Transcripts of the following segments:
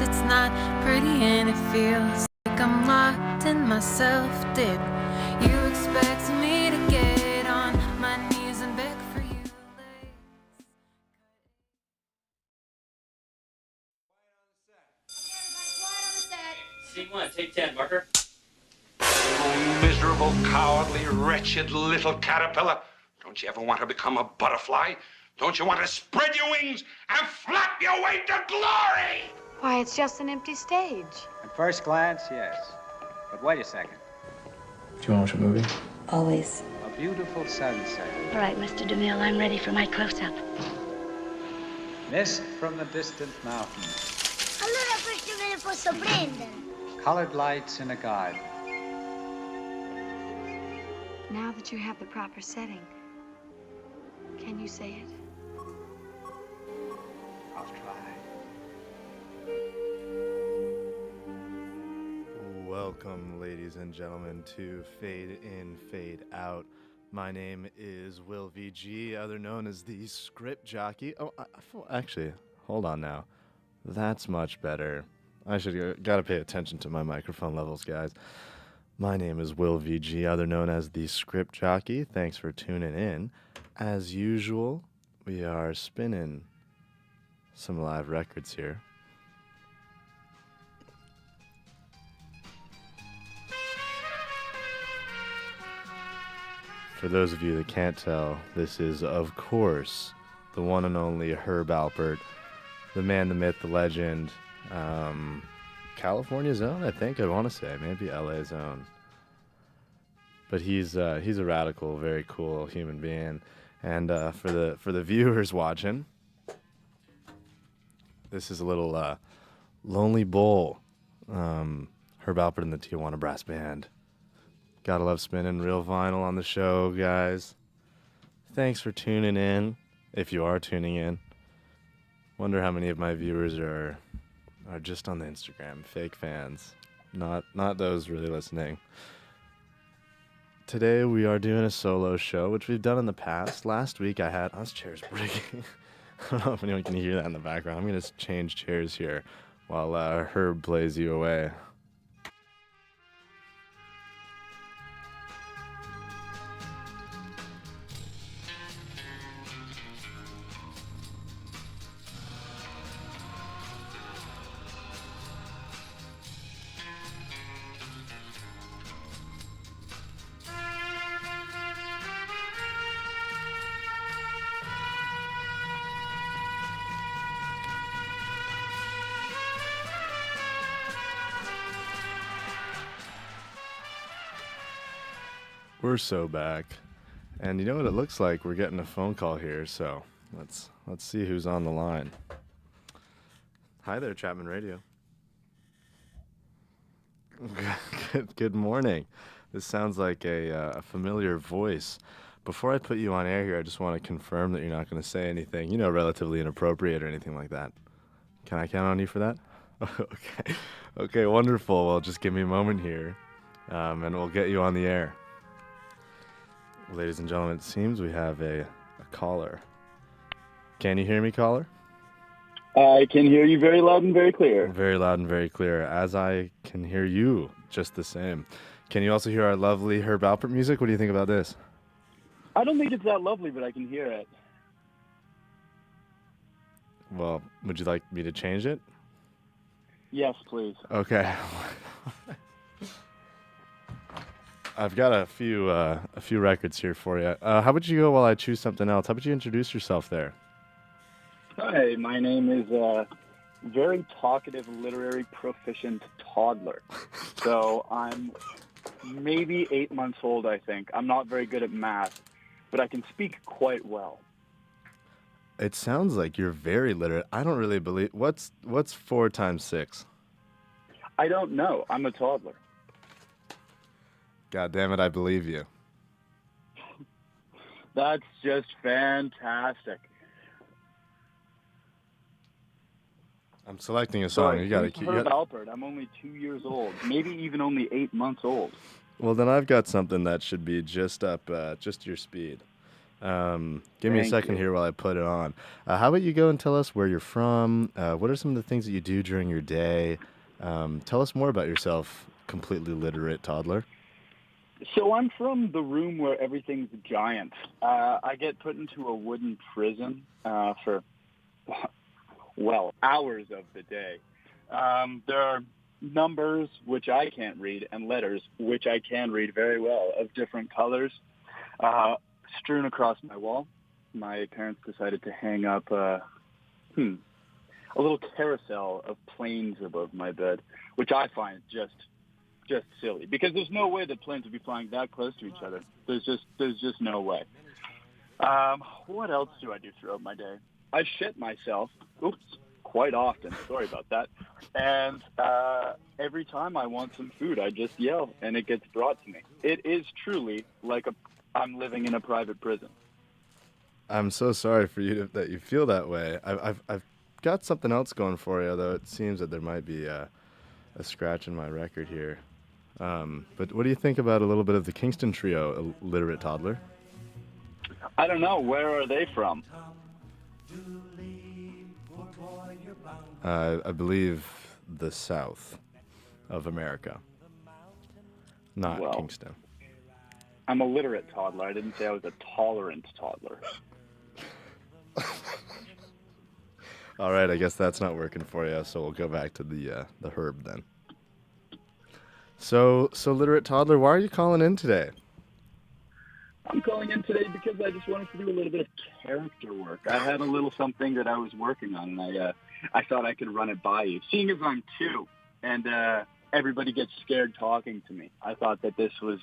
it's not pretty and it feels like I'm locked in myself. Did you expect me to get on my knees and beg for you? Scene one, take 10, marker. Oh, miserable, cowardly, wretched little caterpillar. Don't you ever want to become a butterfly? Don't you want to spread your wings and flap your way to glory? Why, it's just an empty stage. At first glance, yes. But wait a second. Do you want to watch a movie? Always. A beautiful sunset. All right, Mr. DeMille, I'm ready for my close-up. Mist from the distant mountains. Allora questo me ne posso prendere. Colored lights in a garden. Now that you have the proper setting, can you say it? I'll try. Welcome, ladies and gentlemen, to Fade In, Fade Out. My name is Will VG, other known as the Script Jockey. Oh, actually, hold on now. That's much better. I gotta pay attention to my microphone levels, guys. My name is Will VG, other known as the Script Jockey. Thanks for tuning in. As usual, we are spinning some live records here. For those of you that can't tell, this is, of course, the one and only Herb Alpert, the man, the myth, the legend, California's own, I think I'd want to say, maybe LA's own. But he's a radical, very cool human being. And for the viewers watching, this is a little Lonely Bull, Herb Alpert and the Tijuana Brass Band. Gotta love spinning real vinyl on the show, guys. Thanks for tuning in, if you are tuning in. Wonder how many of my viewers are just on the Instagram, fake fans, not those really listening. Today we are doing a solo show, which we've done in the past. Last week I had... this chair's breaking. I don't know if anyone can hear that in the background. I'm going to change chairs here while Herb plays you away. We're so back, and you know what it looks like? We're getting a phone call here, so let's see who's on the line. Hi there, Chapman Radio. Good morning. This sounds like a familiar voice. Before I put you on air here, I just want to confirm that you're not going to say anything, relatively inappropriate or anything like that. Can I count on you for that? Okay, wonderful. Well, just give me a moment here, and we'll get you on the air. Ladies and gentlemen, it seems we have a caller. Can you hear me, caller? I can hear you very loud and very clear. Very loud and very clear, as I can hear you just the same. Can you also hear our lovely Herb Alpert music? What do you think about this? I don't think it's that lovely, but I can hear it. Well, would you like me to change it? Yes, please. Okay. I've got a few records here for you. How about you go while I choose something else? How about you introduce yourself there? Hi, my name is very talkative, literary proficient toddler. So I'm maybe 8 months old, I think. I'm not very good at math, but I can speak quite well. It sounds like you're very literate. I don't really believe... What's 4 times 6? I don't know. I'm a toddler. God damn it, I believe you. That's just fantastic. I'm selecting a song. You gotta keep. Herb Alpert. I'm only 2 years old, maybe even only 8 months old. Well, then I've got something that should be just up, just your speed. Give me a Thank second you. here while I put it on. How about you go and tell us where you're from? What are some of the things that you do during your day? Tell us more about yourself, completely literate toddler. So I'm from the room where everything's giant. I get put into a wooden prison for, well, hours of the day. There are numbers, which I can't read, and letters, which I can read very well, of different colors, strewn across my wall. My parents decided to hang up a little carousel of planes above my bed, which I find just silly, because there's no way that planes would be flying that close to each other. There's just no way. What else do I do throughout my day? I shit myself. Oops. Quite often. Sorry about that. And every time I want some food, I just yell, and it gets brought to me. It is truly like I'm living in a private prison. I'm so sorry for you that you feel that way. I've got something else going for you, though it seems that there might be a scratch in my record here. But what do you think about a little bit of the Kingston Trio, a literate toddler? I don't know. Where are they from? I believe the South of America, not Well, Kingston. I'm a literate toddler. I didn't say I was a tolerant toddler. All right, I guess that's not working for you, so we'll go back to the herb then. So literate toddler, why are you calling in today? I'm calling in today because I just wanted to do a little bit of character work. I had a little something that I was working on, and I thought I could run it by you. Seeing as I'm 2, and everybody gets scared talking to me, I thought that this was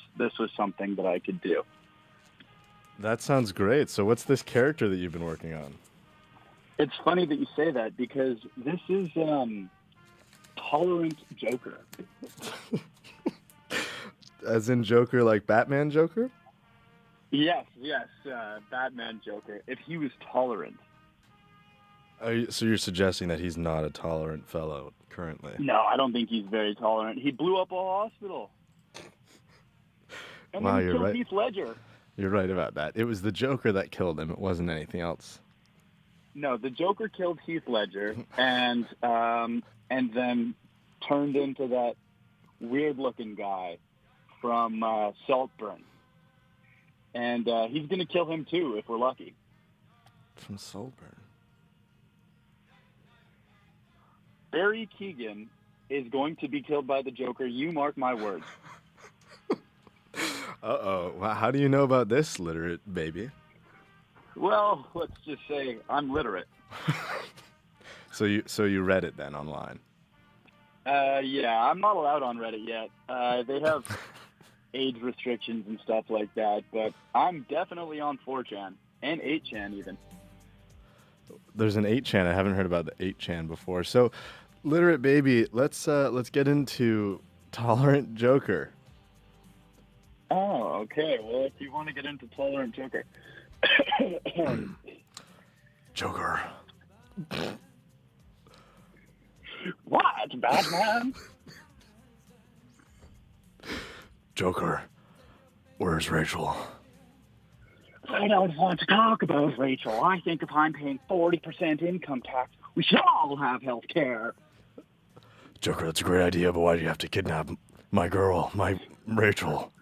something that I could do. That sounds great. So what's this character that you've been working on? It's funny that you say that, because this is Tolerant Joker. As in Joker, like Batman Joker? Yes, Batman Joker. If he was tolerant. So you're suggesting that he's not a tolerant fellow currently? No, I don't think he's very tolerant. He blew up a hospital. And Wow, then he you're killed right. Heath Ledger. You're right about that. It was the Joker that killed him. It wasn't anything else. No, the Joker killed Heath Ledger and then turned into that weird-looking guy from Saltburn. And he's going to kill him, too, if we're lucky. From Saltburn? Barry Keoghan is going to be killed by the Joker. You mark my words. Uh-oh. Well, how do you know about this, literate baby? Well, let's just say I'm literate. So you read it then online? Yeah, I'm not allowed on Reddit yet. They have age restrictions and stuff like that, but I'm definitely on 4chan and 8chan even. There's an 8chan. I haven't heard about the 8chan before. So, literate baby, let's get into Tolerant Joker. Oh, okay. Well, if you want to get into Tolerant Joker. Joker. What, Batman? Joker, where's Rachel? I don't want to talk about Rachel. I think if I'm paying 40% income tax, we should all have health care. Joker, that's a great idea, but why do you have to kidnap my girl, my Rachel?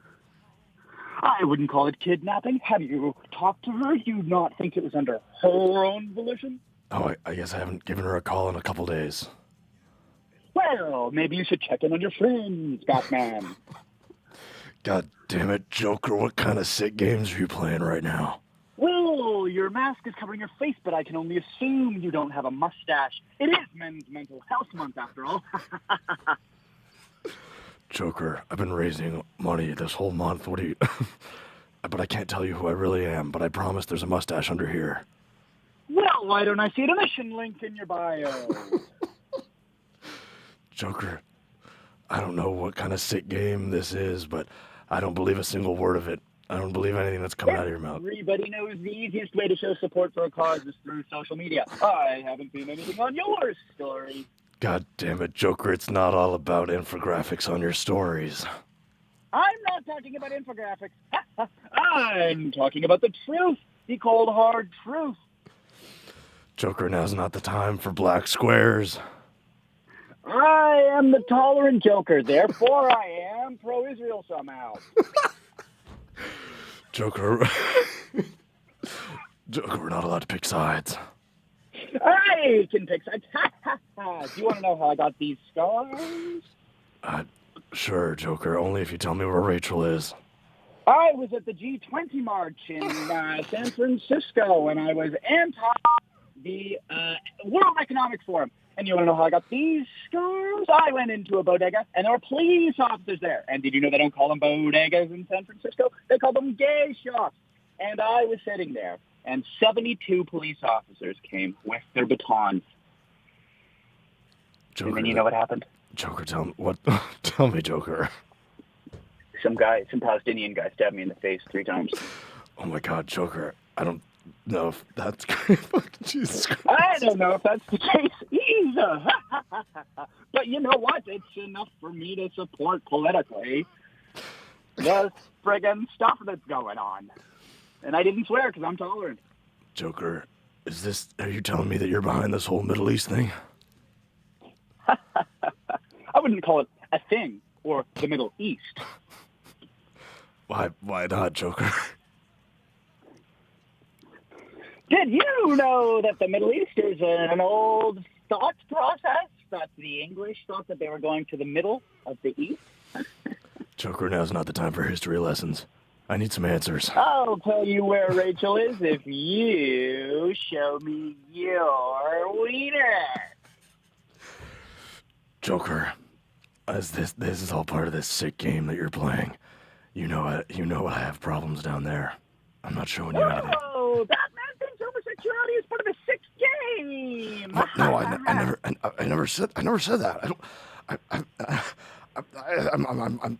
I wouldn't call it kidnapping. Have you talked to her? Do you not think it was under her own volition? Oh, I guess I haven't given her a call in a couple days. Well, maybe you should check in on your friends, Batman. God damn it, Joker, what kind of sick games are you playing right now? Well, your mask is covering your face, but I can only assume you don't have a mustache. It is Men's Mental Health Month, after all. Joker, I've been raising money this whole month. What do you... But I can't tell you who I really am, but I promise there's a mustache under here. Well, why don't I see a donation link in your bio? Joker, I don't know what kind of sick game this is, but I don't believe a single word of it. I don't believe anything that's coming out of your mouth. Everybody knows the easiest way to show support for a cause is through social media. I haven't seen anything on your story. God damn it, Joker, it's not all about infographics on your stories. I'm not talking about infographics. I'm talking about the truth. the cold, hard truth. Joker, now's not the time for black squares. I am the tolerant Joker, therefore I am pro-Israel somehow. Joker, Joker, we're not allowed to pick sides. I can pick sides. Ha, ha, ha. Do you want to know how I got these scars? Sure, Joker, only if you tell me where Rachel is. I was at the G20 march in San Francisco, and I was anti the World Economic Forum. And you want to know how I got these scars? I went into a bodega, and there were police officers there. And did you know they don't call them bodegas in San Francisco? They call them gay shops. And I was sitting there, and 72 police officers came with their batons. Joker, and then you know what happened? Joker, tell me what? Tell me, Joker. Some Palestinian guy stabbed me in the face 3 times. Oh my God, Joker! I don't know if that's Jesus Christ. I don't know if that's the case either. But you know what? It's enough for me to support politically the friggin' stuff that's going on. And I didn't swear because I'm tolerant. Joker, are you telling me that you're behind this whole Middle East thing? I wouldn't call it a thing or the Middle East. Why not, Joker? Did you know that the Middle East is an old thought process? That the English thought that they were going to the middle of the East? Joker, now's not the time for history lessons. I need some answers. I'll tell you where Rachel is if you show me your wiener. Joker, as this is all part of this sick game that you're playing. You know I have problems down there. I'm not showing you anything. Oh, Batman thinks homosexuality is part of a sick game. No, I never said that.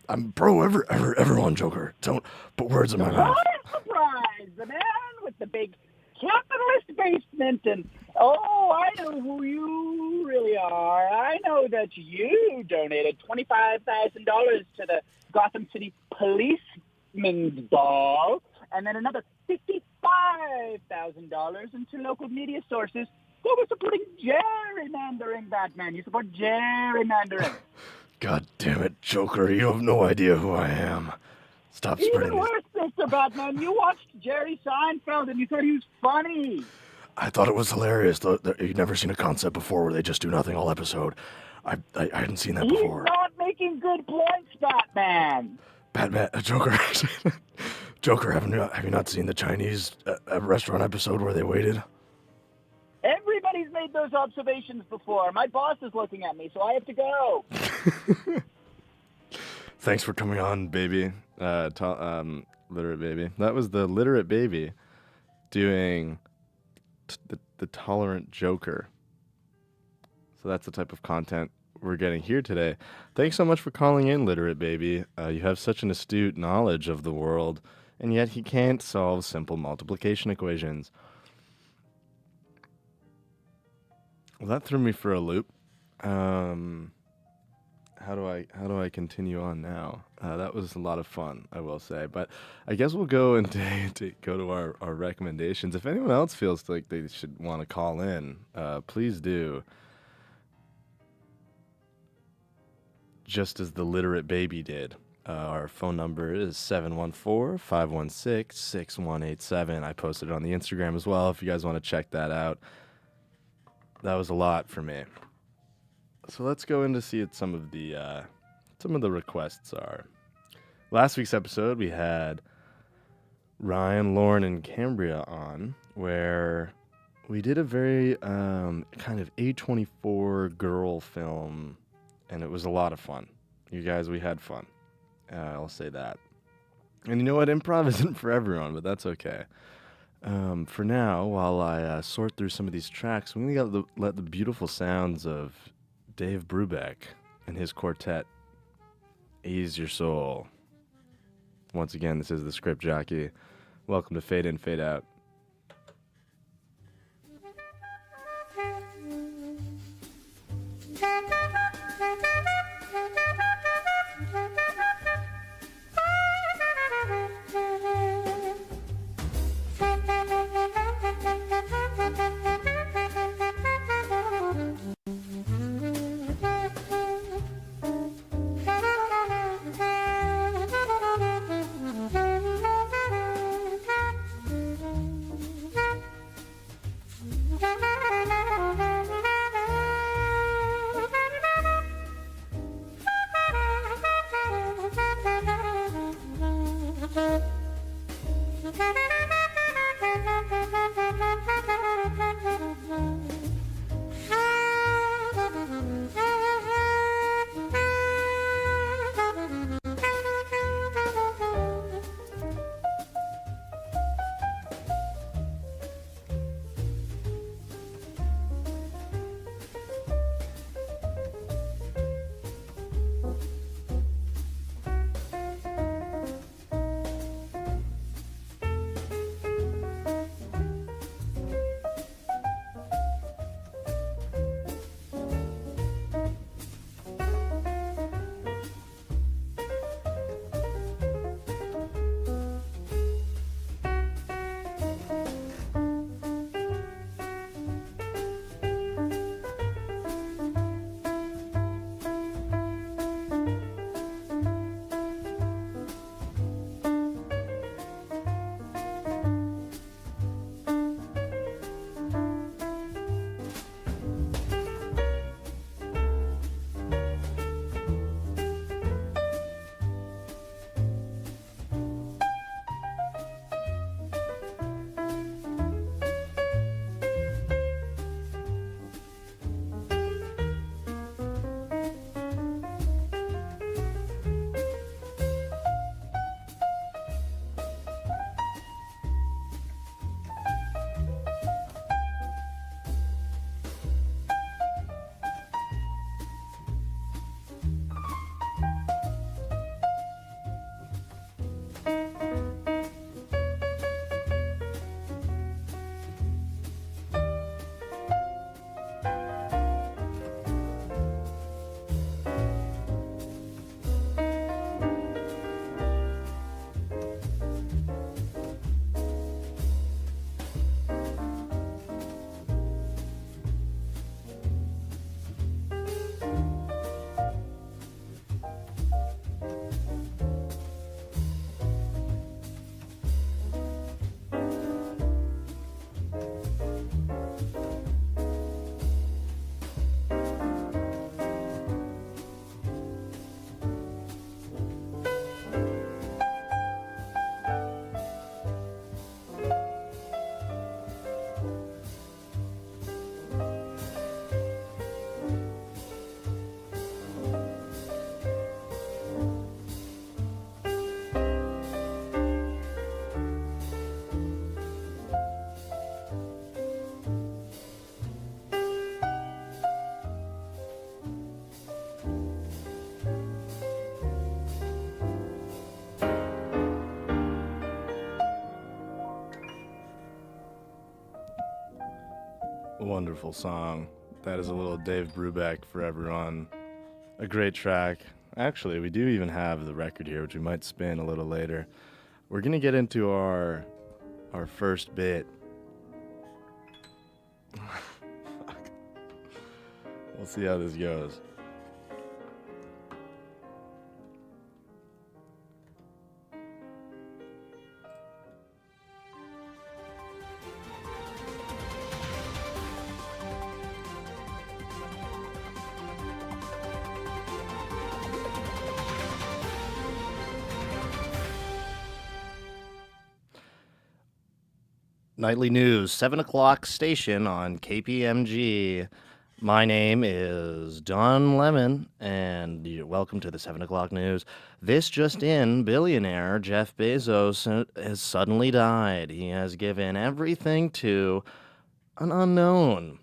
I'm pro everyone, Joker. Don't put words in my mouth. I'm surprised. The man with the big capitalist basement and, oh, I know who you really are. I know that you donated $25,000 to the Gotham City Policeman's Ball, and then another $55,000 into local media sources who were supporting gerrymandering, Batman. You support gerrymandering. God damn it, Joker, you have no idea who I am. Stop spreading Even worse, Mr. Batman, you watched Jerry Seinfeld and you thought he was funny. I thought it was hilarious. You've never seen a concept before where they just do nothing all episode. I hadn't seen that before. He's not making good points, Batman. Joker, Joker, have you not seen the Chinese restaurant episode where they waited? Everybody's made those observations before. My boss is looking at me, so I have to go. Thanks for coming on, baby. Literate Baby. That was the Literate Baby doing the Tolerant Joker. So that's the type of content we're getting here today. Thanks so much for calling in, Literate Baby. You have such an astute knowledge of the world, and yet he can't solve simple multiplication equations. Well, that threw me for a loop. How do I continue on now? That was a lot of fun, I will say. But I guess we'll go and go to our recommendations. If anyone else feels like they should want to call in, please do. Just as the Literate Baby did. Our phone number is 714-516-6187. I posted it on the Instagram as well if you guys want to check that out. That was a lot for me. So let's go in to see what some of the requests are. Last week's episode, we had Ryan, Lauren, and Cambria on, where we did a very kind of A24 girl film, and it was a lot of fun. You guys, we had fun. I'll say that. And you know what? Improv isn't for everyone, but that's okay. For now, while I sort through some of these tracks, I'm going to let the beautiful sounds of Dave Brubeck and his quartet ease your soul. Once again, this is the Script Jockey. Welcome to Fade In, Fade Out. wonderful song. That is a little Dave Brubeck for everyone. A great track. Actually, we do even have the record here, which we might spin a little later. We're going to get into our first bit. We'll see how this goes. Nightly news, 7 o'clock station on KPMG. My name is Don Lemon, and you're welcome to the 7 o'clock news. This just in, billionaire Jeff Bezos has suddenly died. He has given everything to an unknown.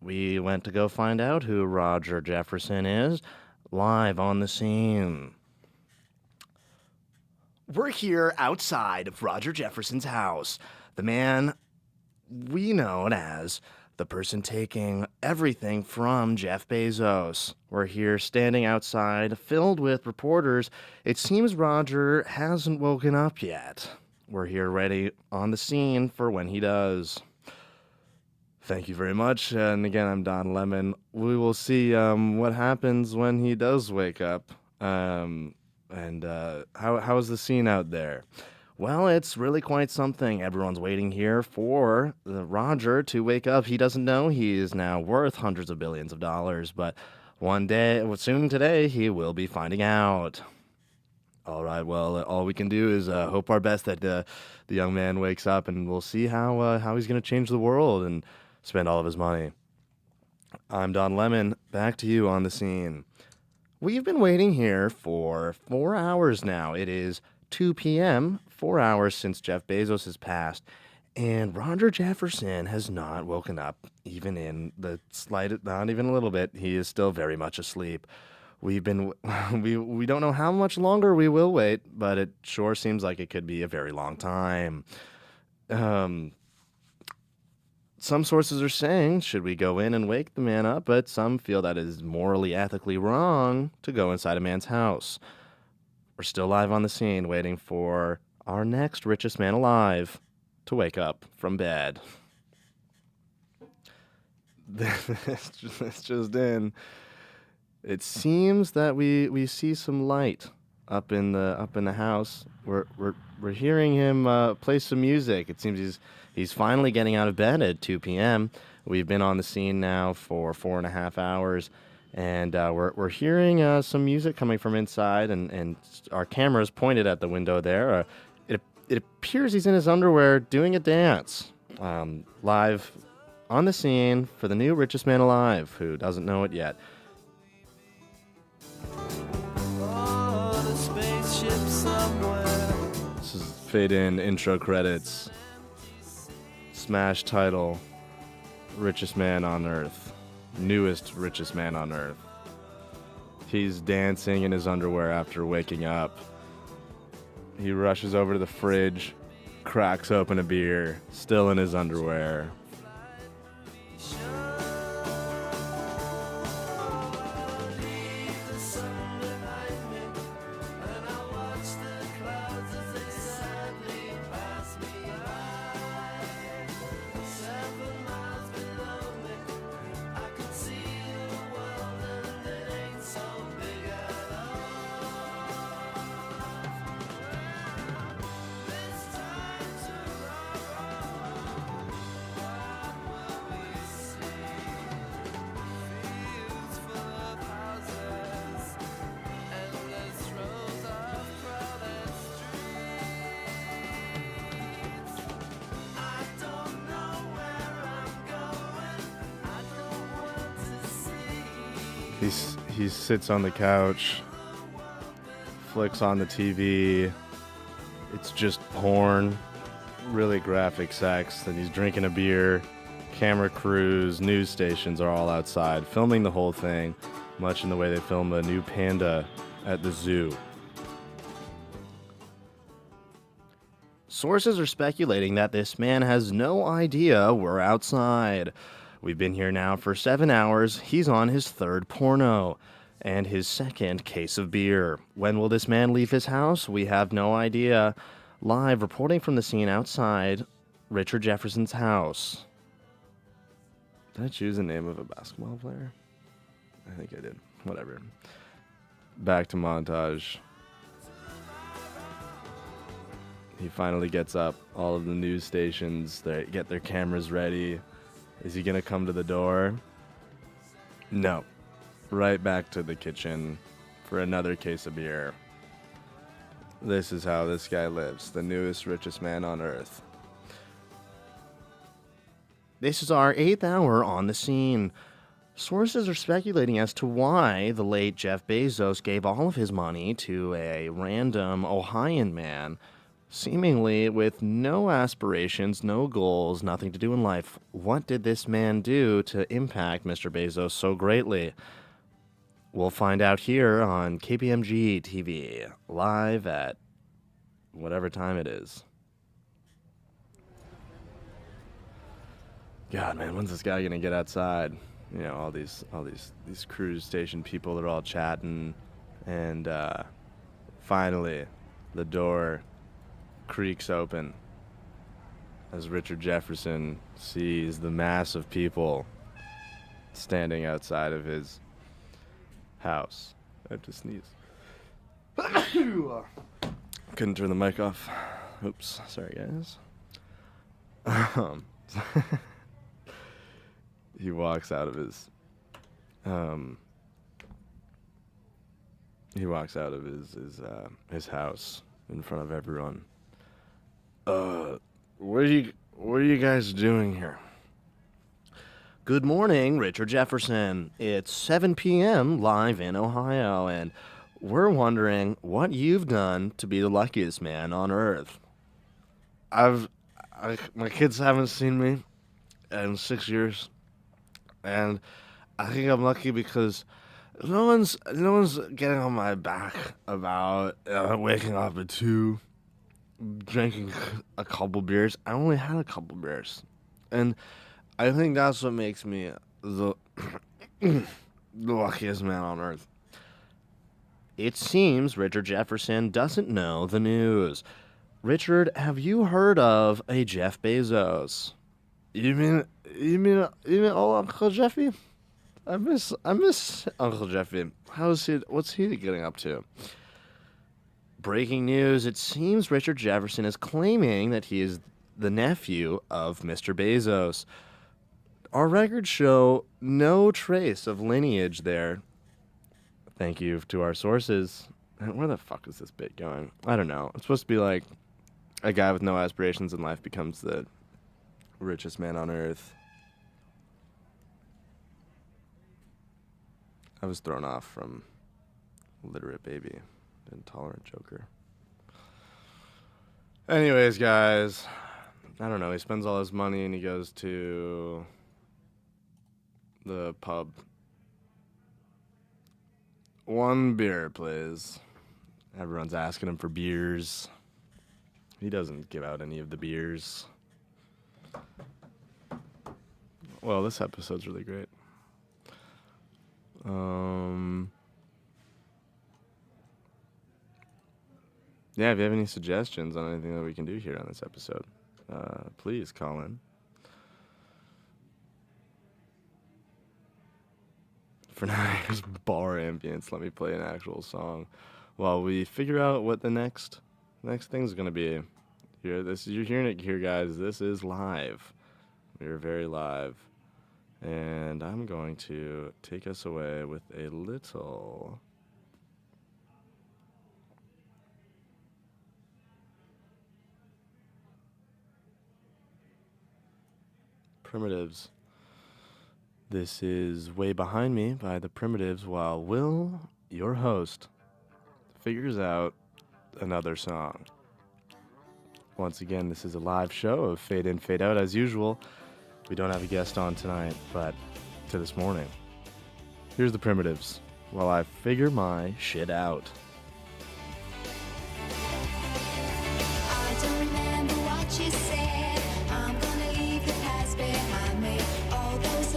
We went to go find out who Roger Jefferson is, live on the scene. We're here outside of Roger Jefferson's house. The man we know as the person taking everything from Jeff Bezos. We're here standing outside, filled with reporters. It seems Roger hasn't woken up yet. We're here ready on the scene for when he does. Thank you very much. And again, I'm Don Lemon. We will see what happens when he does wake up. How is the scene out there? Well, it's really quite something. Everyone's waiting here for Roger to wake up. He doesn't know he is now worth hundreds of billions of dollars, but one day, soon today, he will be finding out. All right, well, all we can do is hope our best that the young man wakes up, and we'll see how he's going to change the world and spend all of his money. I'm Don Lemon. Back to you on the scene. We've been waiting here for 4 hours now. It is 2 p.m., 4 hours since Jeff Bezos has passed, and Roger Jefferson has not woken up, even in the slightest, not even a little bit. He is still very much asleep. We don't know how much longer we will wait, but it sure seems like it could be a very long time. Some sources are saying, should we go in and wake the man up? But some feel that it is morally, ethically wrong to go inside a man's house. We're still live on the scene, waiting for our next richest man alive to wake up from bed. This just in. It seems that we see some light up in the house. We're hearing him play some music. It seems he's finally getting out of bed at 2 p.m. We've been on the scene now for 4.5 hours. And we're hearing some music coming from inside, and our camera's pointed at the window there. It appears he's in his underwear doing a dance. Live on the scene for the new richest man alive, who doesn't know it yet. This is fade in intro credits. Smash title, Richest Man on Earth. Newest richest man on earth. He's dancing in his underwear after waking up. He rushes over to the fridge, cracks open a beer, still in his underwear. He sits on the couch, flicks on the TV. It's just porn, really graphic sex. Then he's drinking a beer. Camera crews, news stations are all outside, filming the whole thing, much in the way they film a new panda at the zoo. Sources are speculating that this man has no idea we're outside. We've been here now for 7 hours. He's on his third porno and his second case of beer. When will this man leave his house? We have no idea. Live reporting from the scene outside Richard Jefferson's house. Did I choose the name of a basketball player? I think I did. Whatever. Back to montage. He finally gets up. All of the news stations, they get their cameras ready. Is he gonna come to the door? No. Right back to the kitchen for another case of beer. This is how this guy lives. The newest, richest man on earth. This is our 8th hour on the scene. Sources are speculating as to why the late Jeff Bezos gave all of his money to a random Ohioan man, seemingly with no aspirations, no goals, nothing to do in life. What did this man do to impact Mr. Bezos so greatly? We'll find out here on KPMG TV, live at whatever time it is. God, man, when's this guy gonna get outside? You know, all these cruise station people, they're all chatting, and finally, the door creaks open as Richard Jefferson sees the mass of people standing outside of his house. I have to sneeze. Couldn't turn the mic off. Oops, sorry guys. He walks out of his his house in front of everyone. What are you guys doing here? Good morning, Richard Jefferson. It's 7 p.m. live in Ohio, and we're wondering what you've done to be the luckiest man on earth. My kids haven't seen me in 6 years, and I think I'm lucky because no one's getting on my back about waking up at 2, drinking a couple beers. I only had a couple beers, and I think that's what makes me the luckiest man on earth. It seems Richard Jefferson doesn't know the news. Richard, have you heard of a Jeff Bezos? You mean old Uncle Jeffy? I miss Uncle Jeffy. What's he getting up to? Breaking news, it seems Richard Jefferson is claiming that he is the nephew of Mr. Bezos. Our records show no trace of lineage there. Thank you to our sources. Where the fuck is this bit going? I don't know. It's supposed to be like a guy with no aspirations in life becomes the richest man on earth. I was thrown off from Literate Baby, Intolerant Joker. Anyways, guys, I don't know. He spends all his money and he goes to the pub. 1 beer, please. Everyone's asking him for beers. He doesn't give out any of the beers. Well, this episode's really great. Yeah, if you have any suggestions on anything that we can do here on this episode, please call in. For now, here's bar ambience. Let me play an actual song while we figure out what the next thing's gonna be. You're hearing it here, guys. This is live. We're very live. And I'm going to take us away with a little Primitives. This is Way Behind Me by the Primitives while Will, your host, figures out another song. Once again, this is a live show of Fade In, Fade Out. As usual, we don't have a guest on tonight, but to this morning. Here's the Primitives while I figure my shit out. I don't remember what you said. I'm gonna leave the past behind me. All those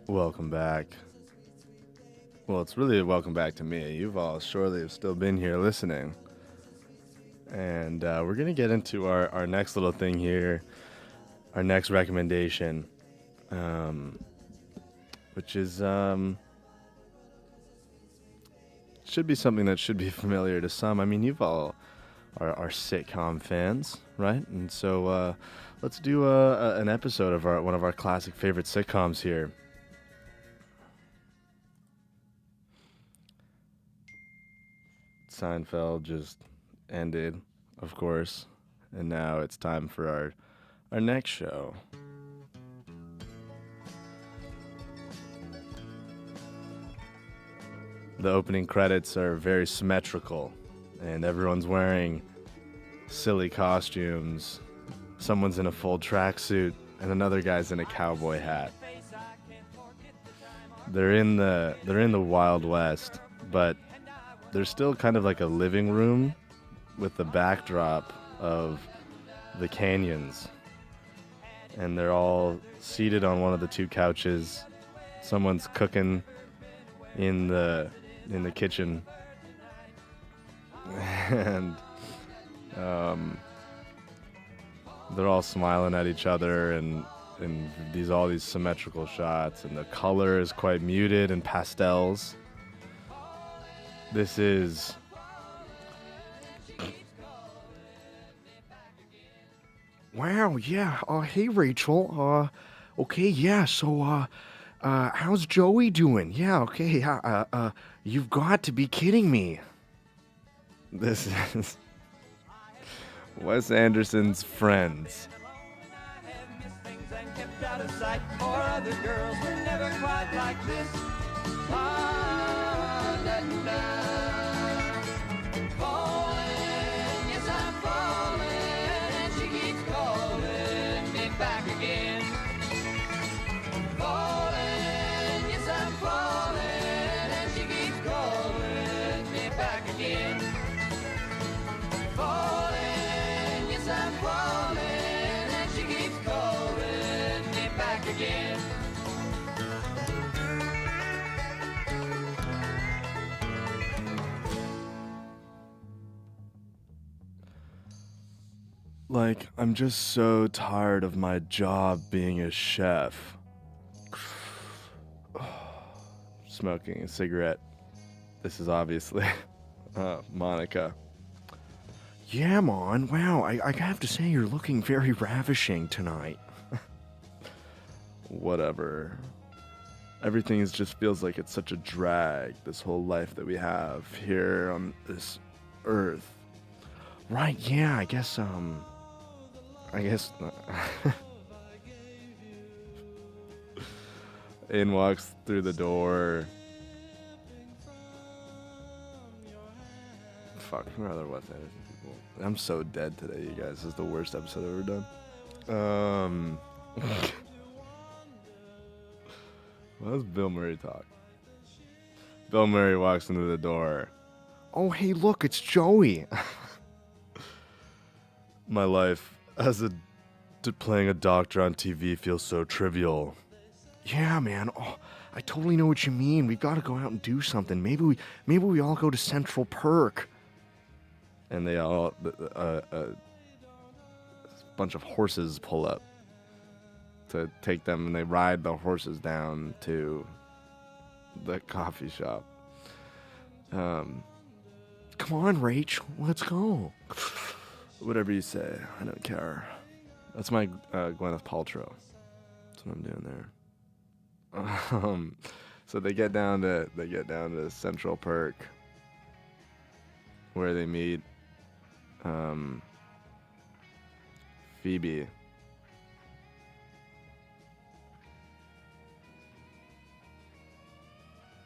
Welcome back. Well, it's really a welcome back to me. You've all surely have still been here listening. And we're going to get into our next little thing here, our next recommendation, which is, should be something that should be familiar to some. I mean, you've all are sitcom fans, right? And so let's do an episode of one of our classic favorite sitcoms here. Seinfeld just ended, of course, and now it's time for our next show. The opening credits are very symmetrical, and everyone's wearing silly costumes. Someone's in a full tracksuit, and another guy's in a cowboy hat. They're in the Wild West, but there's still kind of like a living room with the backdrop of the canyons. And they're all seated on one of the two couches. Someone's cooking in the kitchen. And they're all smiling at each other and all these symmetrical shots, and the color is quite muted and pastels. This is wow, yeah. Hey Rachel. Okay, yeah. So how's Joey doing? Yeah, okay. You've got to be kidding me. This is Wes Anderson's Friends. Like, I'm just so tired of my job being a chef. Smoking a cigarette. This is obviously Monica. Yeah, Mon. Wow, I have to say you're looking very ravishing tonight. Whatever. Everything just feels like it's such a drag, this whole life that we have here on this earth. Right, yeah, I guess, In walks through the door. Fuck, who are other Wes Anderson people? I'm so dead today, you guys. This is the worst episode I've ever done. Why does Bill Murray talk? Bill Murray walks into the door. Oh, hey, look, it's Joey. My life as playing a doctor on TV feels so trivial. Yeah, man. Oh, I totally know what you mean. We've got to go out and do something. Maybe we all go to Central Perk. And they all, a bunch of horses pull up to take them, and they ride the horses down to the coffee shop. Come on, Rach, let's go. Whatever you say, I don't care. That's my Gwyneth Paltrow. That's what I'm doing there. So they get down to Central Perk, where they meet Phoebe.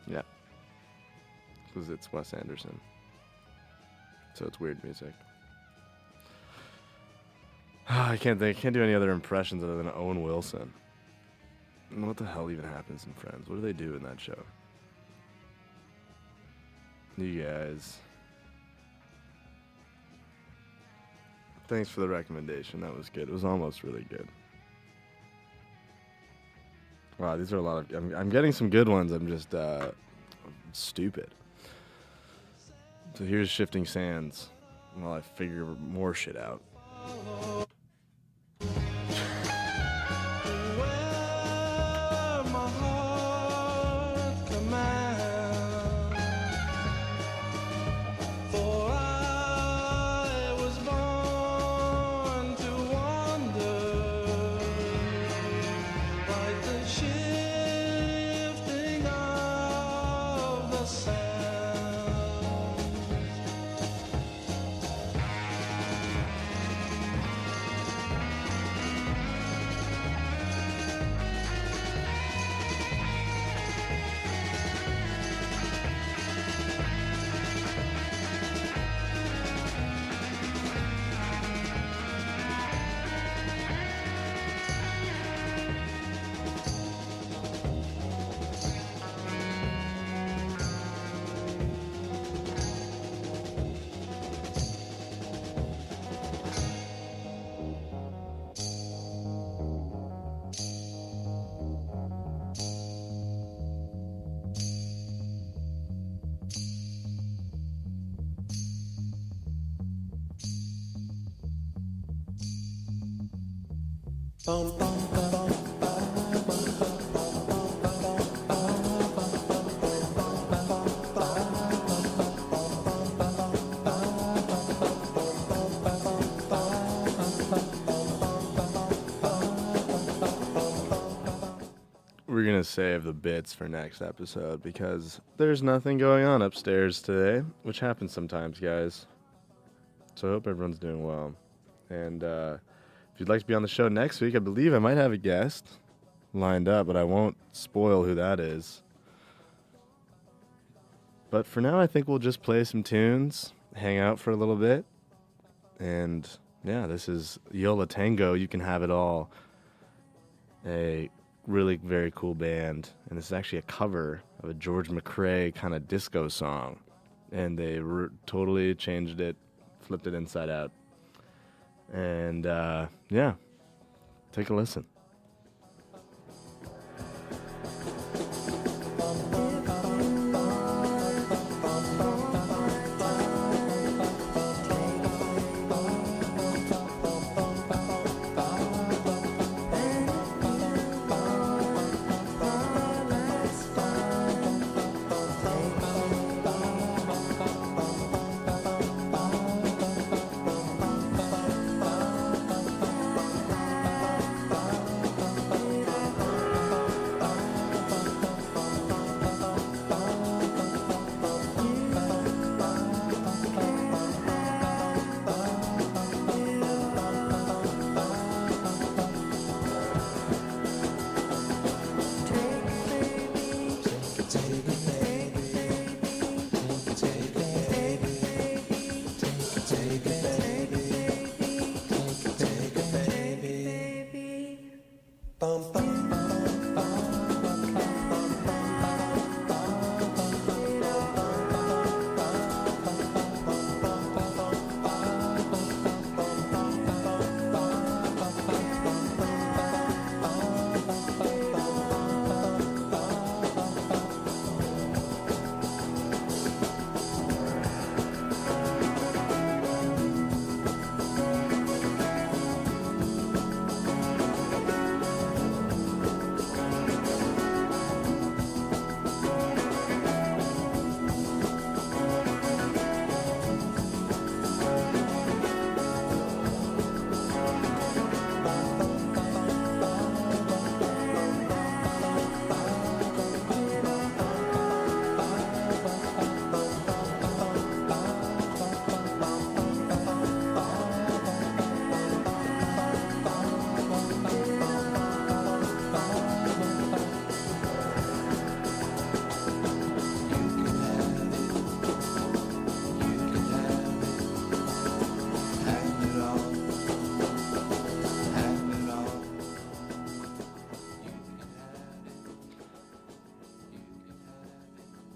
Yeah, because it's Wes Anderson, so it's weird music. I can't do any other impressions other than Owen Wilson. And what the hell even happens in Friends? What do they do in that show? You guys. Thanks for the recommendation. That was good. It was almost really good. Wow, these are a lot of... I'm getting some good ones. I'm just stupid. So here's Shifting Sands while I figure more shit out. We're gonna save the bits for next episode because there's nothing going on upstairs today, which happens sometimes, guys. So I hope everyone's doing well. And if you'd like to be on the show next week, I believe I might have a guest lined up, but I won't spoil who that is. But for now, I think we'll just play some tunes, hang out for a little bit. And yeah, this is Yo La Tengo, You Can Have It All. A really very cool band, and this is actually a cover of a George McRae kind of disco song, and they totally changed it, flipped it inside out, and yeah, take a listen.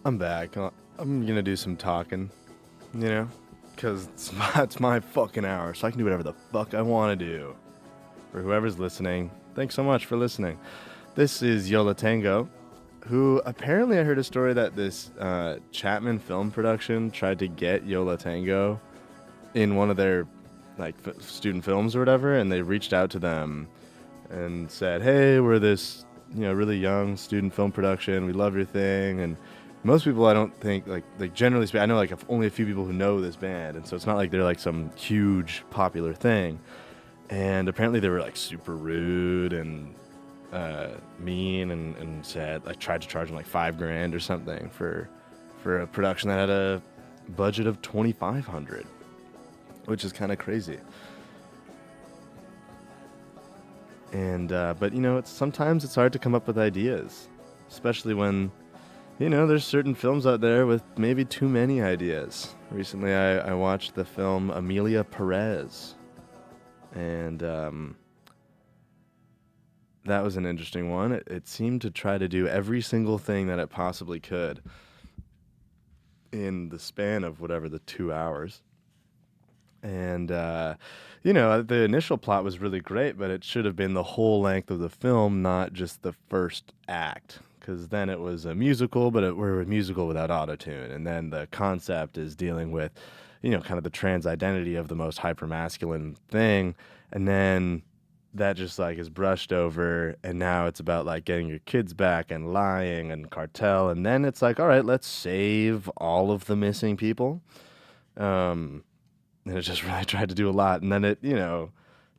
I'm back. I'm gonna do some talking, you know? Because it's my fucking hour, so I can do whatever the fuck I want to do. For whoever's listening, thanks so much for listening. This is Yola Tango, who apparently I heard a story that this Chapman film production tried to get Yola Tango in one of their like student films or whatever, and they reached out to them and said, hey, we're this really young student film production, we love your thing. And most people, I don't think, like generally speaking, I know like only a few people who know this band, and so it's not like they're like some huge popular thing. And apparently they were like super rude and mean and said, like, tried to charge them like $5,000 or something for a production that had a budget of $2,500, which is kind of crazy. And but sometimes it's hard to come up with ideas, especially when there's certain films out there with maybe too many ideas. Recently I watched the film Amelia Perez, and that was an interesting one. It seemed to try to do every single thing that it possibly could in the span of whatever the 2 hours. And, the initial plot was really great, but it should have been the whole length of the film, not just the first act. Because then it was a musical, but we're a musical without autotune. And then the concept is dealing with, kind of the trans identity of the most hypermasculine thing. And then that just like is brushed over, and now it's about like getting your kids back and lying and cartel. And then it's like, all right, let's save all of the missing people. And it just really tried to do a lot. And then it,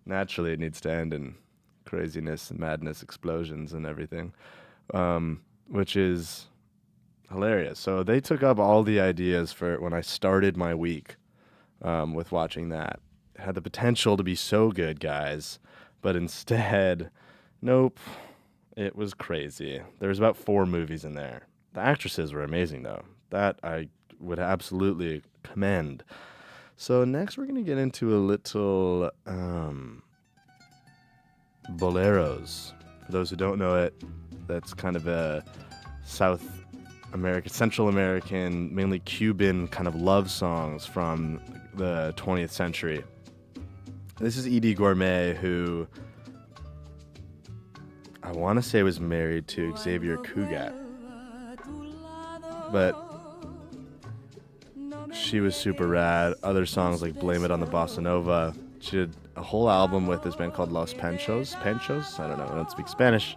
naturally it needs to end in craziness and madness, explosions and everything, which is hilarious. So they took up all the ideas for when I started my week with watching that. It had the potential to be so good, guys, but instead, nope, it was crazy. There was about 4 movies in there. The actresses were amazing, though. That I would absolutely commend. So next we're going to get into a little boleros. For those who don't know it, that's kind of a South American, Central American, mainly Cuban kind of love songs from the 20th century. This is Eddie Gourmet, who I want to say was married to Xavier Cugat, but she was super rad. Other songs like Blame It on the Bossa Nova. She did a whole album with this band called Los Panchos. Panchos? I don't know. I don't speak Spanish.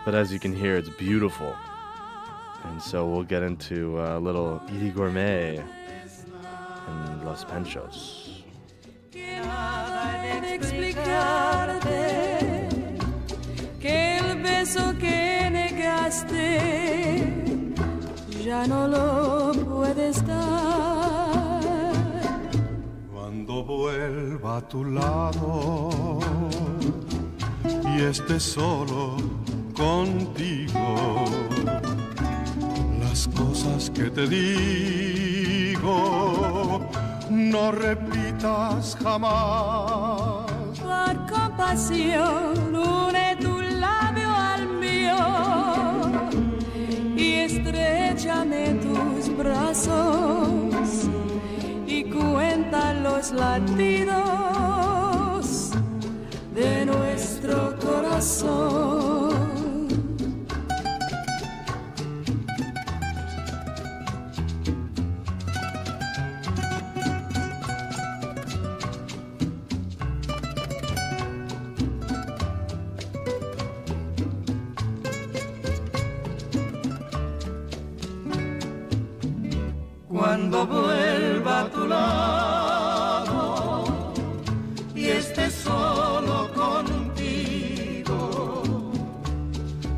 But as you can hear, it's beautiful. And so we'll get into a little Eddie Gourmet and Los Panchos. Ya no lo puedes dar. Cuando vuelva a tu lado y esté solo contigo, las cosas que te digo no repitas jamás. Por compasión une tu labio al mío y estréchame en tus brazos y cuenta los latidos de nuestro corazón. Cuando vuelva a tu lado y esté solo contigo,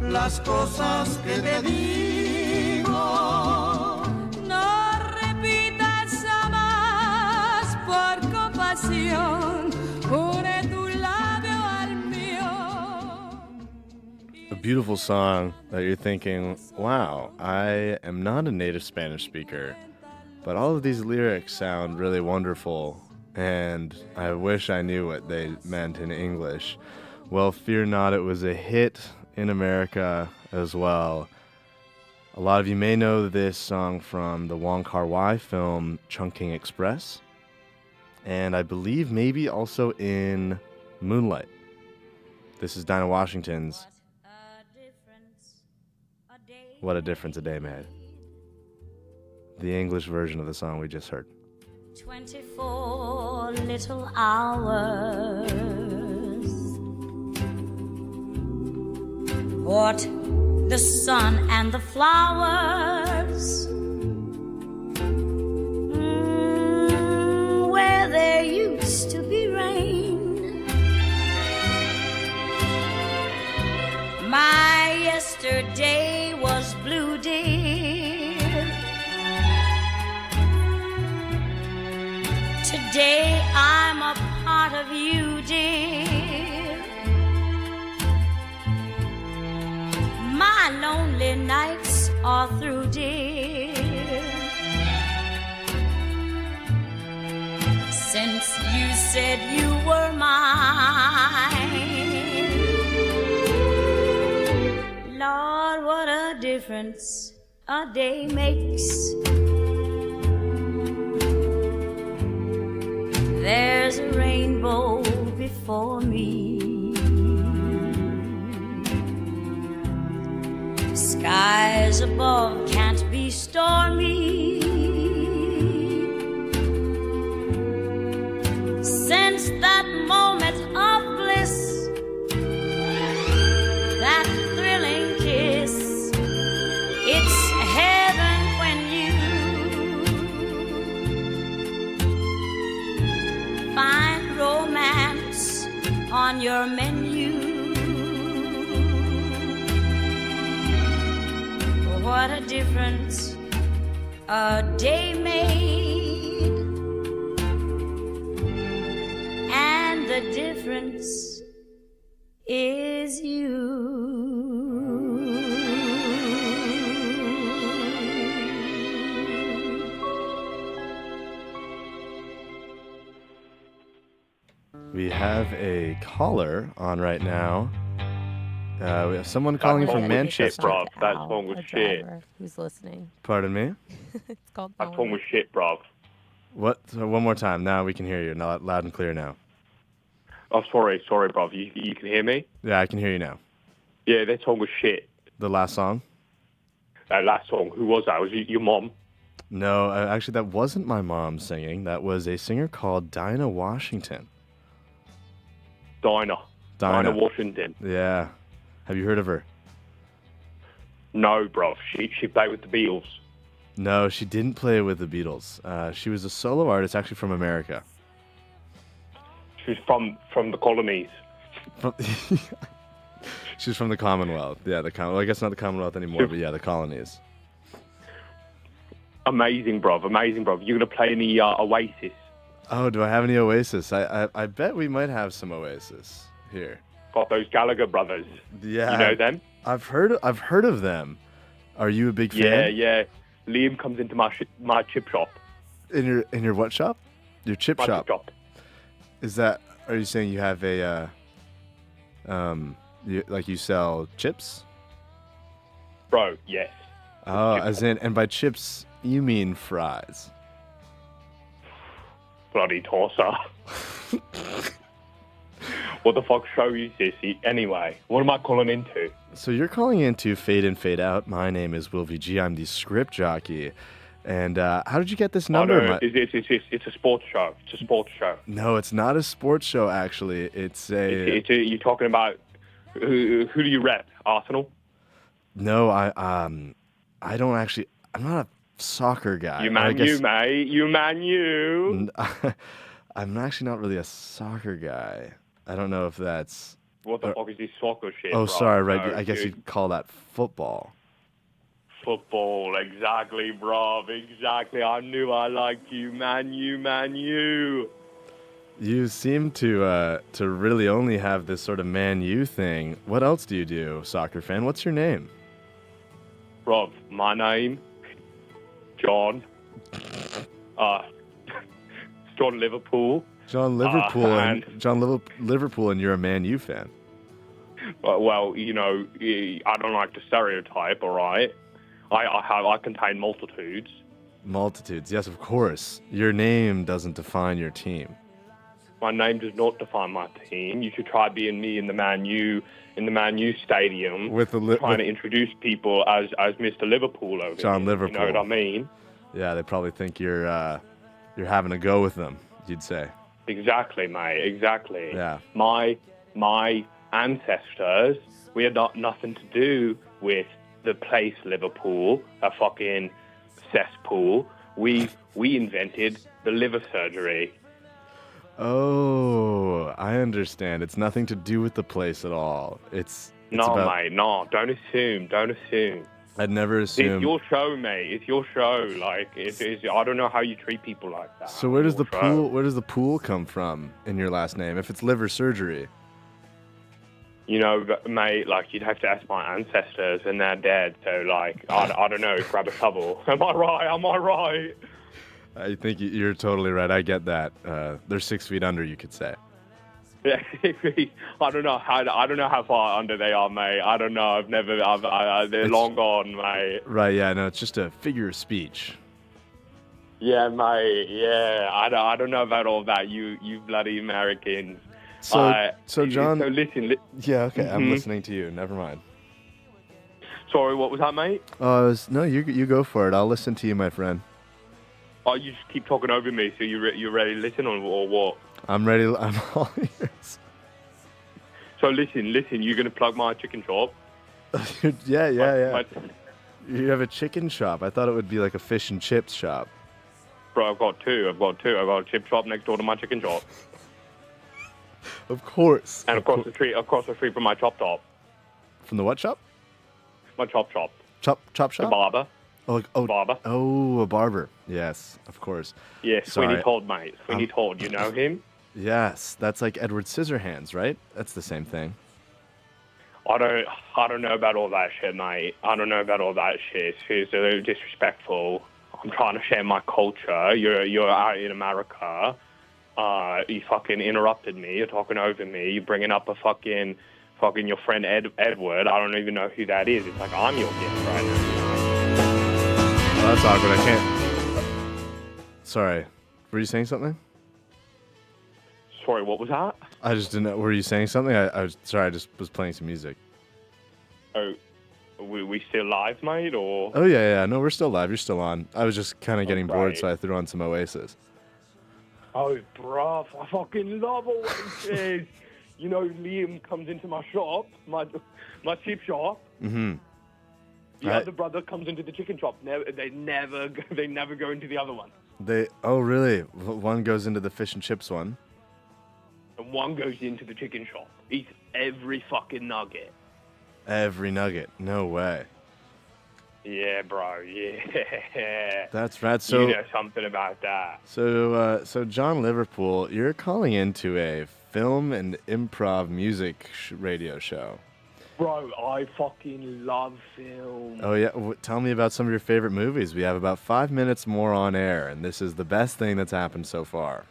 las cosas que te digo no repitas jamás. Por compasión une tu labio al mío. A beautiful song that you're thinking, wow, I am not a native Spanish speaker, but all of these lyrics sound really wonderful, and I wish I knew what they meant in English. Well, fear not, it was a hit in America as well. A lot of you may know this song from the Wong Kar-wai film Chungking Express, and I believe maybe also in Moonlight. This is Dinah Washington's What a Difference a Day Made. The English version of the song we just heard. 24 little hours. What the sun and the flowers, where there used to be rain. My yesterday was blue, dear. Today I'm a part of you, dear. My lonely nights are through, dear. Since you said you were mine, Lord, what a difference a day makes. There's a rainbow before me. Skies above can't be stormy. Since that moment of bliss, that thrilling kiss, it's heaven when you find romance on your menu. What a difference a day made, and the difference is you. We have a caller on right now. We have someone calling from Manchester. Shit, bruv. That song was shit. Who's listening? Pardon me? It's called That song was shit, bruv. What? So one more time. Now we can hear you. Now, loud and clear now. Oh, sorry, bruv. You can hear me? Yeah, I can hear you now. Yeah, that song was shit. The last song? That last song. Who was that? Was it your mom? No, actually, that wasn't my mom singing. That was a singer called Dinah Washington. Dinah Washington. Yeah. Have you heard of her? No, bruv. She played with the Beatles. No, she didn't play with the Beatles. She was a solo artist, actually from America. She's from the colonies. She's from the Commonwealth. Yeah, well, I guess not the Commonwealth anymore, but yeah, the colonies. Amazing, bruv. You're going to play any Oasis? Oh, do I have any Oasis? I bet we might have some Oasis here. Got those Gallagher brothers. Yeah. You know them? I've heard of them. Are you a big fan? Yeah. Liam comes into my chip shop. In your what shop? Your chip my shop. Chip shop. Is that? Are you saying you have a you sell chips? Bro, yes. Oh, as in, and by chips you mean fries? Bloody tosser. What the fuck show is this? Anyway, what am I calling into? So you're calling into Fade In, Fade Out. My name is Will VG. I'm the script jockey. And how did you get this number? Oh, no, it's a sports show. It's a sports show. No, it's not a sports show, actually. It's a... You're talking about... Who do you rep? Arsenal? No, I don't actually... I'm not a soccer guy. You Man U, mate. You Man U. I'm actually not really a soccer guy. I don't know if that's... What the fuck is this soccer shit? Oh, bro? sorry, right. No, I guess you'd call that football. Football, exactly, bruv. Exactly. I knew I liked you, Man U, Man U. You seem to really only have this sort of Man U thing. What else do you do, soccer fan? What's your name? Bruv, my name... John. John Liverpool. John Liverpool, John Liverpool, and you're a Man U fan. Well, you know, I don't like to stereotype, all right? I contain multitudes. Multitudes, yes, of course. Your name doesn't define your team. My name does not define my team. You should try being me in the Man U stadium, With trying to introduce people as Mr. Liverpool over John here. Liverpool. You know what I mean? Yeah, they probably think you're having a go with them, you'd say. Exactly, mate. Exactly. Yeah. My ancestors, we had nothing to do with the place Liverpool, a fucking cesspool. We invented the liver surgery. Oh, I understand. It's nothing to do with the place at all. It's No, about, mate, no. Don't assume. I'd never assume. It's your show, mate. It's your show. Like, I don't know how you treat people like that. So where does Your the show. pool? Where does the pool come from in your last name? If it's liver surgery, You know, mate, like, you'd have to ask my ancestors, and they're dead. So, like, I don't know. Grab a shovel. Am I right? I think you're totally right. I get that. They're 6 feet under, you could say. Yeah, I don't know how far under they are, mate. I don't know. They're long gone, mate. Right? Yeah. No, it's just a figure of speech. Yeah, mate. Yeah, I don't know about all that. You bloody Americans. So John. So listen. Yeah. Okay. I'm Mhm. listening to you. Never mind. Sorry, what was that, mate? No, you go for it. I'll listen to you, my friend. Oh, you just keep talking over me. So you ready to listen or what? I'm ready. I'm all ears. So listen. You're gonna plug my chicken shop. Yeah. You have a chicken shop. I thought it would be like a fish and chips shop. Bro, I've got two. I've got a chip shop next door to my chicken shop. Of course. And across the street from my chop top. From the what shop? My chop shop. Chop shop? The barber. Barber. Oh, a barber. Yes, of course. Yeah, Sweeney Sorry. Todd, mate. Sweeney Todd, you know him? Yes, that's like Edward Scissorhands, right? That's the same thing. I don't know about all that shit, mate. I don't know about all that shit. It's a little disrespectful. I'm trying to share my culture. You're out in America. You fucking interrupted me. You're talking over me. You're bringing up a fucking your friend Edward. I don't even know who that is. It's like I'm your guest right now. Oh, that's awkward. I can't. Sorry. Were you saying something? Sorry, what was that? I just didn't know. Were you saying something? I was sorry. I just was playing some music. Oh, we still live, mate, or? Oh yeah. No, we're still live. You're still on. I was just kind of getting bored, right. so I threw on some Oasis. Oh, bruv, I fucking love Oasis. You know, Liam comes into my shop, my chip shop. Mm-hmm. The other brother comes into the chicken shop. They never go into the other one. Oh really? One goes into the fish and chips one. And one goes into the chicken shop. Eats every fucking nugget. Every nugget. No way. Yeah, bro. Yeah. That's right. So you know something about that. So John Liverpool, you're calling into a film and improv music radio show. Bro, I fucking love film. Oh yeah, tell me about some of your favorite movies. We have about 5 minutes more on air, and this is the best thing that's happened so far.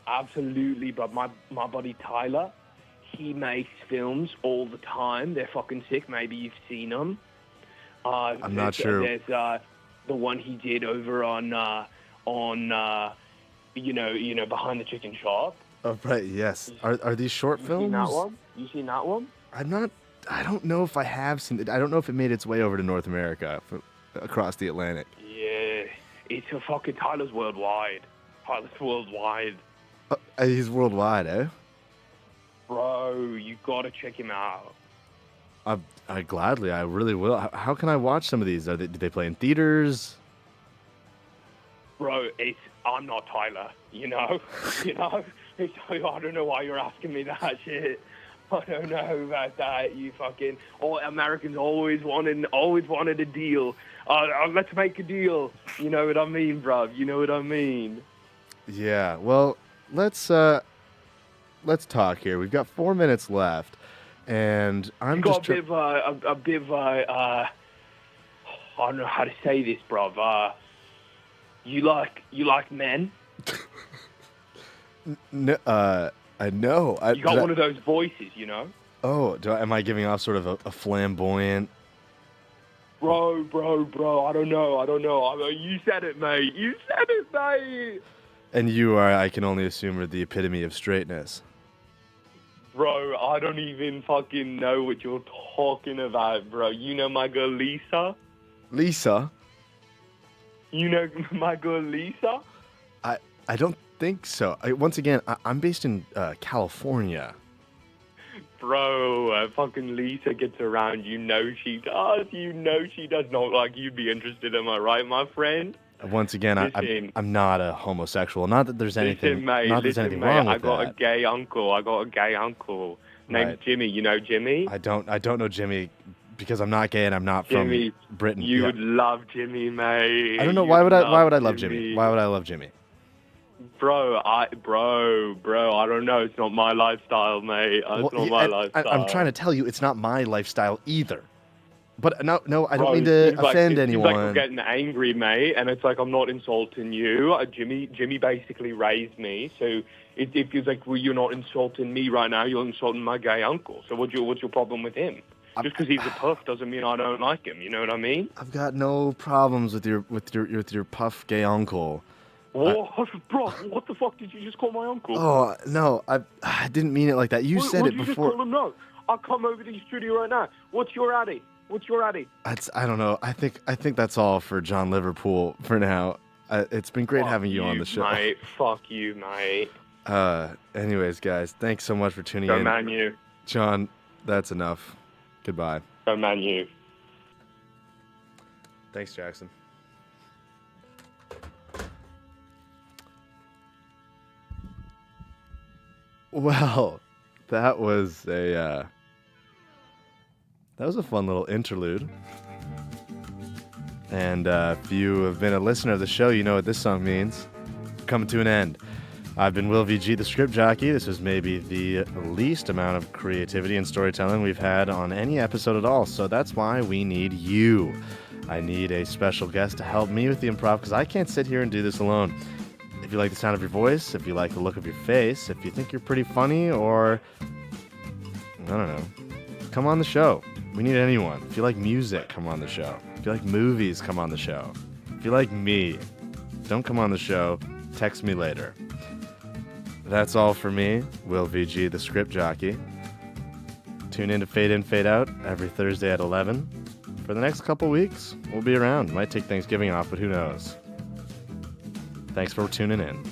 Absolutely, bro. My buddy Tyler, he makes films all the time. They're fucking sick. Maybe you've seen them. I'm not sure. There's the one he did over on you know behind the chicken shop. Oh right, yes. Are these short films? You seen that one? You seen that one? I don't know if I have seen it. I don't know if it made its way over to North America across the Atlantic. Yeah, it's a fucking Tyler's worldwide. Tyler's worldwide. He's worldwide, eh? Bro, you gotta check him out. I gladly, I really will. How can I watch some of these? Do they play in theaters? Bro, I'm not Tyler, you know? I don't know why you're asking me that shit. I don't know about that, you fucking... Americans always wanted a deal. Let's make a deal. You know what I mean, bro? You know what I mean? Yeah, well, let's talk here. We've got 4 minutes left, and I'm you just... got a bit of I don't know how to say this, bro. You like men? No, I know. You got one of those voices, you know? Oh, am I giving off sort of a flamboyant... Bro, I don't know. You said it, mate. You said it, mate. And you are, I can only assume, are the epitome of straightness. Bro, I don't even fucking know what you're talking about, bro. You know my girl Lisa? Lisa? You know my girl Lisa? I don't think so. Once again, I'm based in California. Bro, fucking Lisa gets around. You know she does. You know she does not like you'd be interested. Am I right, my friend? Once again, I'm not a homosexual. Not that there's anything, mate, not that there's anything wrong with I got that. a gay uncle. Named Right. Jimmy. You know Jimmy? I don't know Jimmy because I'm not gay and I'm not Jimmy, from Britain. You Yeah. would love Jimmy, mate. I don't know why would I love Jimmy? Why would I love Jimmy? Bro, I don't know. It's not my lifestyle, mate. It's not my lifestyle. I'm trying to tell you, it's not my lifestyle either. But no, I don't Bro, mean it to seems like- offend it seems anyone. like you're getting angry, mate, and it's like I'm not insulting you. Jimmy basically raised me, so it feels like you're not insulting me right now. You're insulting my gay uncle. So what's your problem with him? Just because he's a puff doesn't mean I don't like him. You know what I mean? I've got no problems with your puff gay uncle. What, bro? What the fuck did you just call my uncle? Oh no, I didn't mean it like that. You said what it did you before. Just call him? No, I'll come over to the studio right now. What's your addy? I don't know. I think that's all for John Liverpool for now. It's been great having you on the show. Mate. Fuck you, mate. Anyways, guys, thanks so much for tuning Go in. Man U. John, that's enough. Goodbye. Go Man U. Thanks, Jackson. Well, that was a fun little interlude. And if you have been a listener of the show, you know what this song means. Coming to an end. I've been Will VG, the script jockey. This is maybe the least amount of creativity and storytelling we've had on any episode at all, so that's why we need you. I need a special guest to help me with the improv, because I can't sit here and do this alone. If you like the sound of your voice, if you like the look of your face, if you think you're pretty funny, or, I don't know, come on the show. We need anyone. If you like music, come on the show. If you like movies, come on the show. If you like me, don't come on the show. Text me later. That's all for me, Will VG, the script jockey. Tune in to Fade In, Fade Out every Thursday at 11. For the next couple weeks, we'll be around. Might take Thanksgiving off, but who knows? Thanks for tuning in.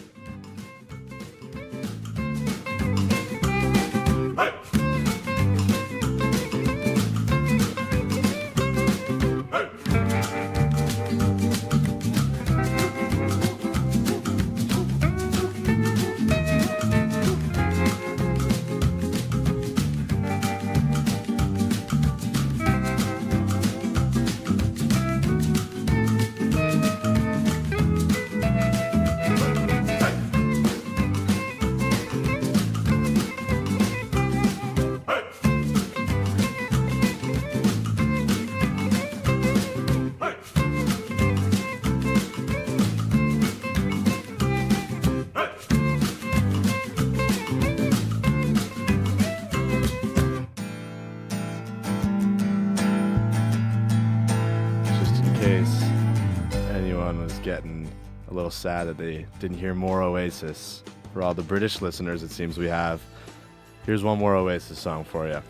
Getting a little sad that they didn't hear more Oasis. For all the British listeners, it seems we have. Here's one more Oasis song for you.